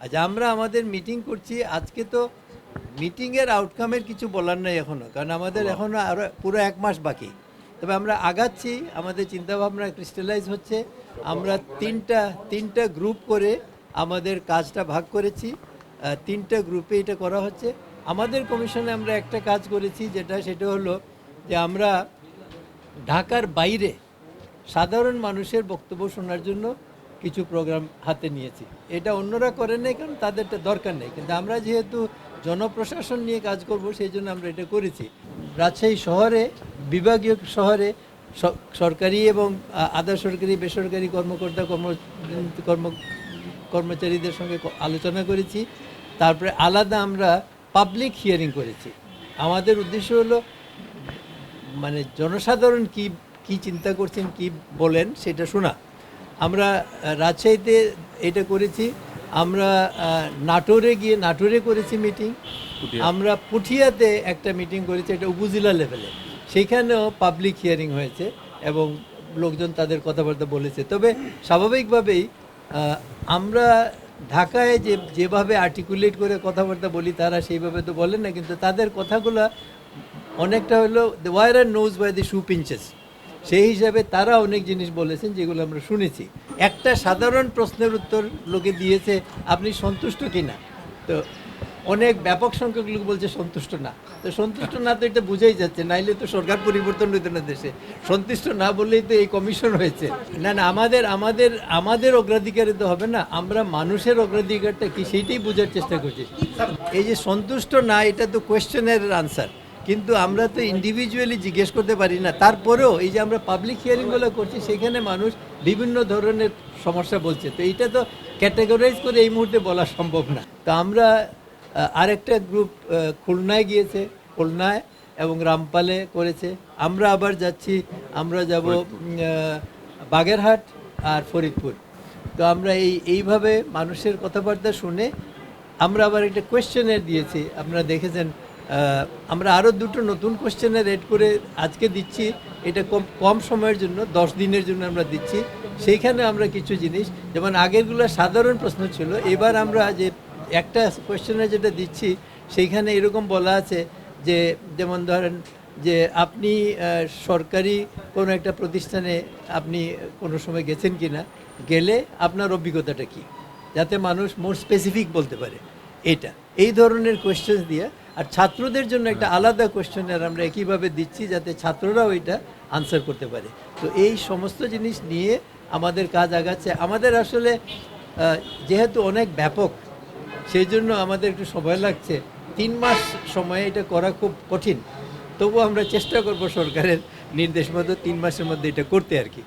আজ আমরা আমাদের মিটিং করছি, আজকে তো মিটিংয়ের আউটকামের কিছু বলার নাই এখনও, কারণ আমাদের এখনও আরও পুরো 1 মাস বাকি। তবে আমরা আগাচ্ছি, আমাদের চিন্তাভাবনা ক্রিস্টালাইজ হচ্ছে। আমরা তিনটা গ্রুপ করে আমাদের কাজটা ভাগ করেছি। 3টা গ্রুপে এটা করা হচ্ছে। আমাদের কমিশনে আমরা একটা কাজ করেছি, সেটা হলো যে আমরা ঢাকার বাইরে সাধারণ মানুষের বক্তব্য শোনার জন্য কিছু প্রোগ্রাম হাতে নিয়েছি। এটা অন্যরা করেন নাই, কারণ তাদেরটা দরকার নেই, কিন্তু আমরা যেহেতু জনপ্রশাসন নিয়ে কাজ করব সেই জন্য আমরা এটা করেছি। রাজশাহী শহরে, বিভাগীয় শহরে সরকারি এবং আধা সরকারি বেসরকারি কর্মচারীদের সঙ্গে আলোচনা করেছি। তারপরে আলাদা আমরা পাবলিক হিয়ারিং করেছি। আমাদের উদ্দেশ্য হলো মানে জনসাধারণ কি চিন্তা করছেন, কি বলেন সেটা শোনা। আমরা রাজশাহীতে এটা করেছি, আমরা নাটোরে করেছি মিটিং, আমরা পুঠিয়াতে একটা মিটিং করেছি, এটা উপজেলা লেভেলে, সেখানেও পাবলিক হিয়ারিং হয়েছে এবং লোকজন তাদের কথাবার্তা বলেছে। তবে স্বাভাবিকভাবেই আমরা ঢাকায় যেভাবে আর্টিকুলেট করে কথাবার্তা বলি তারা সেইভাবে তো বলেন না, কিন্তু তাদের কথাগুলো অনেকটা হলো the wearer knows by the shoe pinches, সেই হিসাবে তারা অনেক জিনিস বলেছেন যেগুলো আমরা শুনেছি। একটা সাধারণ প্রশ্নের উত্তর লোকে দিয়েছে, আপনি সন্তুষ্ট কিনা? তো অনেক ব্যাপক সংখ্যক লোক বলছে সন্তুষ্ট না। তো সন্তুষ্ট না তো এটা বুঝাই যাচ্ছে, নাইলে তো সরকার পরিবর্তন হইতো না দেশে। সন্তুষ্ট না বললেই তো এই কমিশন হয়েছে। না না, আমাদের অগ্রাধিকারে তো হবে না, আমরা মানুষের অগ্রাধিকারটা কি সেইটাই বোঝার চেষ্টা করছি। এই যে সন্তুষ্ট না, এটা তো কোয়েশ্চেনের আনসার, কিন্তু আমরা তো ইন্ডিভিজুয়ালি জিজ্ঞেস করতে পারি না। তারপরেও এই যে আমরা পাবলিক হিয়ারিংগুলো করছি, সেখানে মানুষ বিভিন্ন ধরনের সমস্যা বলছে, তো এইটা তো ক্যাটাগরাইজ করে এই মুহূর্তে বলা সম্ভব না। তো আমরা আরেকটা গ্রুপ খুলনায় গিয়েছে, খুলনায় এবং রামপালে করেছে। আমরা আবার যাচ্ছি, আমরা যাব বাগেরহাট আর ফরিদপুর। তো আমরা এইভাবে মানুষের কথাবার্তা শুনে আমরা আবার একটা কোয়েশ্চেনের দিয়েছি, আপনারা দেখেছেন। আমরা আরও 2টো নতুন কোয়েশ্চেনের এড করে আজকে দিচ্ছি, এটা কম সময়ের জন্য 10 দিনের জন্য আমরা দিচ্ছি। সেইখানে আমরা কিছু জিনিস, যেমন আগেরগুলো সাধারণ প্রশ্ন ছিল, এবার আমরা যে একটা কোয়েশ্চেনে যেটা দিচ্ছি সেইখানে এরকম বলা আছে যে, যেমন ধরেন যে আপনি সরকারি কোনো একটা প্রতিষ্ঠানে আপনি কোনো সময় গেছেন কি না, গেলে আপনার অভিজ্ঞতাটা কি, যাতে মানুষ মোর স্পেসিফিক বলতে পারে। এই ধরনের কোয়েশ্চেন দিয়ে, আর ছাত্রদের জন্য একটা আলাদা কোয়েশ্চেনের আমরা একইভাবে দিচ্ছি, যাতে ছাত্ররাও এটা আনসার করতে পারে। তো এই সমস্ত জিনিস নিয়ে আমাদের কাজ আগাচ্ছে। আমাদের আসলে যেহেতু অনেক ব্যাপক, সেই জন্য আমাদের একটু সময় লাগছে। 3 মাস সময়ে এটা করা খুব কঠিন, তবুও আমরা চেষ্টা করব সরকারের নির্দেশ মতো 3 মাসের মধ্যে এটা করতে আর কি।